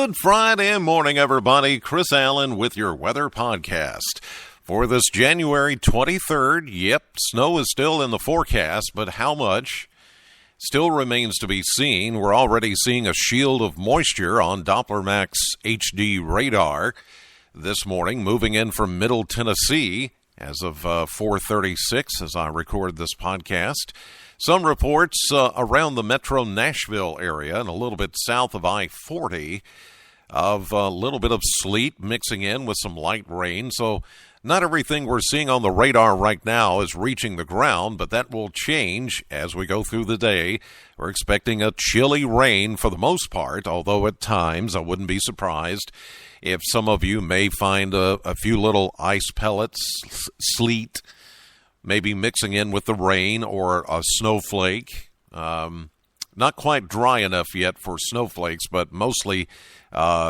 Good Friday morning, everybody. Chris Allen with your weather podcast. For this January 23rd, yep, snow is still in the forecast, but how much still remains to be seen. We're already seeing a shield of moisture on Doppler Max HD radar this morning, moving in from Middle Tennessee as of 4:36 as I record this podcast. Some reports around the metro Nashville area and a little bit south of I-40 of a little bit of sleet mixing in with some light rain. So not everything we're seeing on the radar right now is reaching the ground, but that will change as we go through the day. We're expecting a chilly rain for the most part, although at times I wouldn't be surprised if some of you may find a few little ice pellets, sleet, maybe mixing in with the rain or a snowflake. Not quite dry enough yet for snowflakes, but mostly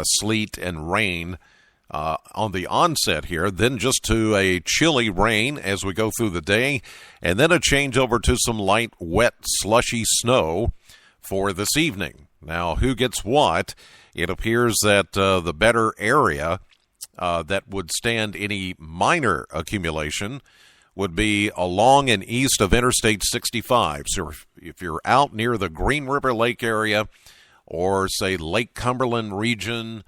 sleet and rain on the onset here. Then just to a chilly rain as we go through the day, and then a change over to some light, wet, slushy snow for this evening. Now, who gets what? It appears that the better area that would stand any minor accumulation would be along and east of Interstate 65. So if you're out near the Green River Lake area or, say, Lake Cumberland region,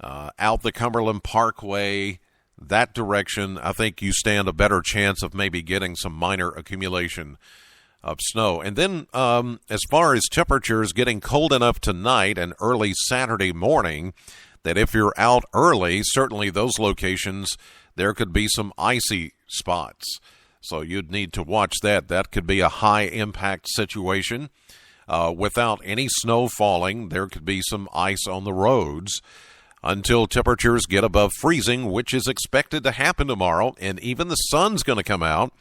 out the Cumberland Parkway, that direction, I think you stand a better chance of maybe getting some minor accumulation of snow. And then as far as temperatures, getting cold enough tonight and early Saturday morning that if you're out early, certainly those locations, there could be some icy spots. So you'd need to watch that. That could be a high-impact situation. Without any snow falling, there could be some ice on the roads until temperatures get above freezing, which is expected to happen tomorrow, and even the sun's going to come out.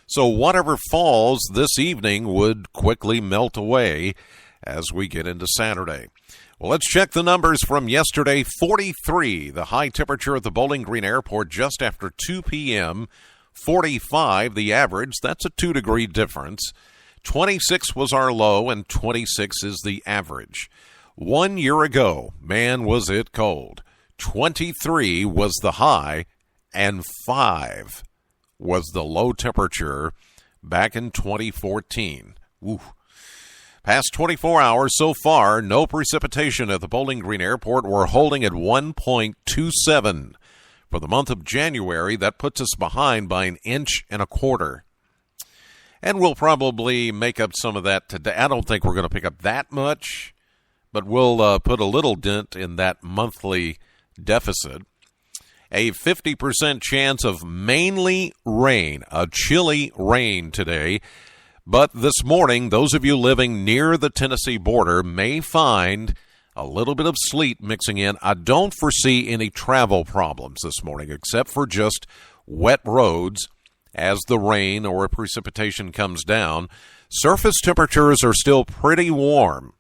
So whatever falls this evening would quickly melt away as we get into Saturday. Well, let's check the numbers from yesterday. 43, the high temperature at the Bowling Green Airport just after 2 p.m. 45, the average. That's a 2-degree difference. 26 was our low, and 26 is the average. 1 year ago, man, was it cold. 23 was the high, and 5 was the low temperature back in 2014. Woo. Past 24 hours so far, no precipitation at the Bowling Green Airport. We're holding at 1.27. For the month of January, that puts us behind by 1.25 inches. And we'll probably make up some of that today. I don't think we're going to pick up that much, but we'll put a little dent in that monthly deficit. A 50% chance of mainly rain, a chilly rain today. But this morning, those of you living near the Tennessee border may find a little bit of sleet mixing in. I don't foresee any travel problems this morning, except for just wet roads as the rain or precipitation comes down. Surface temperatures are still pretty warm,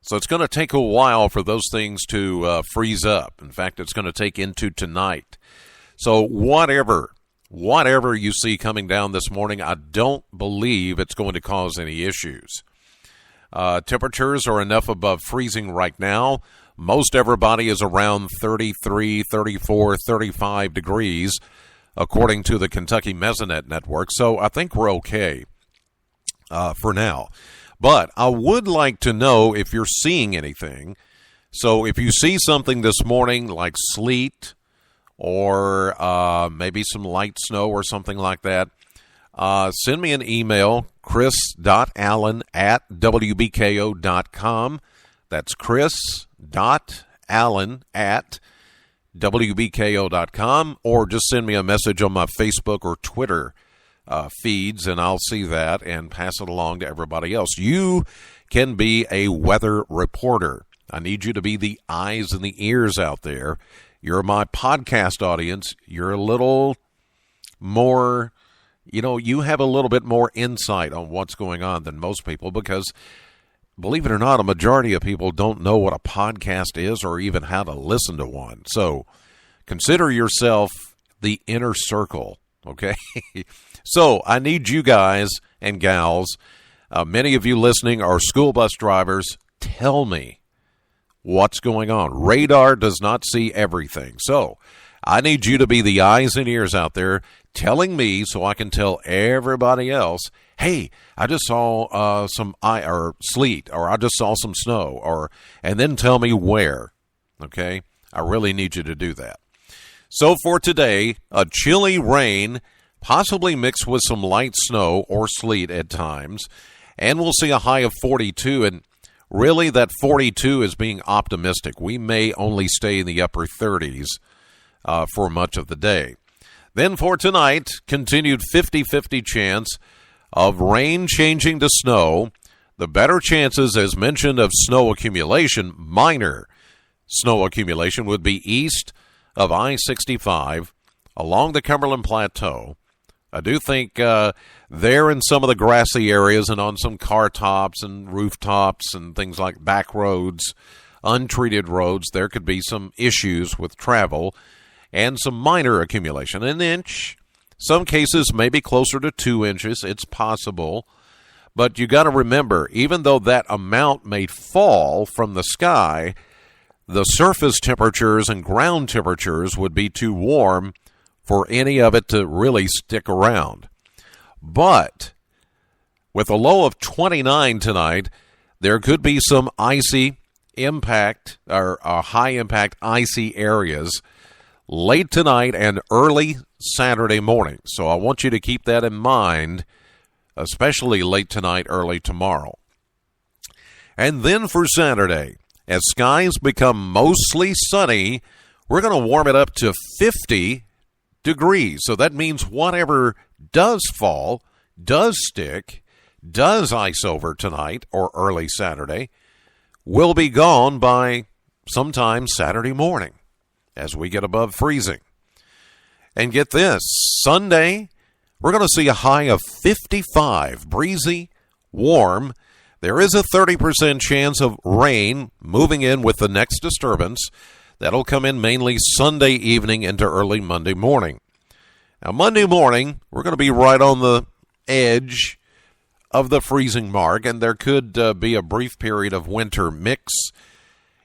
so it's going to take a while for those things to freeze up. In fact, it's going to take into tonight. So whatever you see coming down this morning, I don't believe it's going to cause any issues. Temperatures are enough above freezing right now. Most everybody is around 33, 34, 35 degrees, according to the Kentucky Mesonet Network. So I think we're okay for now. But I would like to know if you're seeing anything. So if you see something this morning like sleet or maybe some light snow or something like that, send me an email, chris.allen@wbko.com. That's chris.allen@wbko.com, or just send me a message on my Facebook or Twitter feeds, and I'll see that and pass it along to everybody else. You can be a weather reporter. I need you to be the eyes and the ears out there. You're my podcast audience. You're a little more, you have a little bit more insight on what's going on than most people because, believe it or not, a majority of people don't know what a podcast is or even how to listen to one. So consider yourself the inner circle, okay? So I need you guys and gals, many of you listening are school bus drivers. Tell me, what's going on. Radar does not see everything. So I need you to be the eyes and ears out there telling me so I can tell everybody else, hey, I just saw some sleet, or I just saw some snow, and then tell me where. Okay? I really need you to do that. So for today, a chilly rain, possibly mixed with some light snow or sleet at times, and we'll see a high of 42, and really that 42 is being optimistic. We may only stay in the upper 30s for much of the day. Then for tonight, continued 50-50 chance of rain changing to snow. The better chances, as mentioned, of snow accumulation, minor snow accumulation, would be east of I-65 along the Cumberland Plateau. I do think there in some of the grassy areas and on some car tops and rooftops and things like back roads, untreated roads, there could be some issues with travel and some minor accumulation. An inch, some cases maybe closer to 2 inches. It's possible. But you got to remember, even though that amount may fall from the sky, the surface temperatures and ground temperatures would be too warm for any of it to really stick around. But with a low of 29 tonight, there could be some icy impact or high impact icy areas late tonight and early Saturday morning. So I want you to keep that in mind, especially late tonight, early tomorrow. And then for Saturday, as skies become mostly sunny, we're going to warm it up to 50 degrees. So that means whatever does fall, does stick, does ice over tonight or early Saturday, will be gone by sometime Saturday morning as we get above freezing. And get this, Sunday, we're going to see a high of 55, breezy, warm. There is a 30% chance of rain moving in with the next disturbance. That'll come in mainly Sunday evening into early Monday morning. Now, Monday morning, we're going to be right on the edge of the freezing mark, and there could be a brief period of winter mix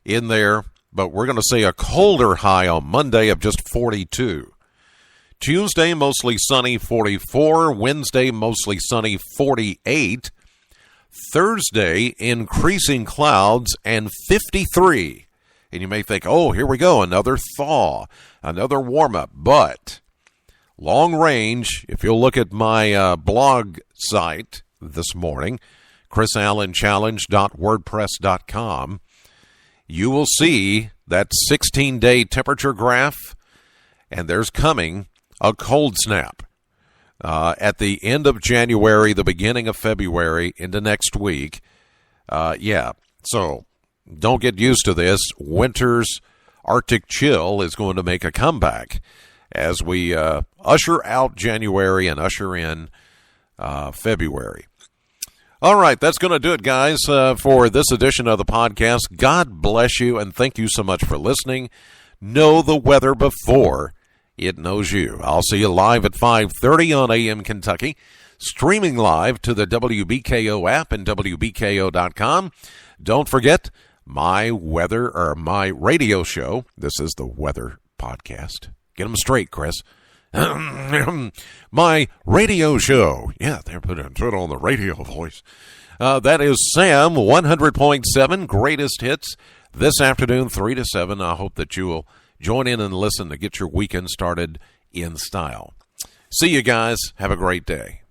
in there, but we're going to see a colder high on Monday of just 42. Tuesday, mostly sunny, 44. Wednesday, mostly sunny, 48. Thursday, increasing clouds and 53. And you may think, oh, here we go, another thaw, another warm-up. But long range, if you'll look at my blog site this morning, chrisallenchallenge.wordpress.com, you will see that 16-day temperature graph, and there's coming a cold snap at the end of January, the beginning of February, into next week. So don't get used to this. Winter's Arctic chill is going to make a comeback as we usher out January and usher in February. All right, that's going to do it, guys, for this edition of the podcast. God bless you, and thank you so much for listening. Know the weather before it knows you. I'll see you live at 5:30 on AM Kentucky, streaming live to the WBKO app and wbko.com. Don't forget my radio show. This is the weather podcast. Get them straight, Chris. My radio show. Yeah, they're putting it on the radio voice. That is Sam 100.7 Greatest Hits this afternoon, 3 to 7. I hope that you will join in and listen to get your weekend started in style. See you guys. Have a great day.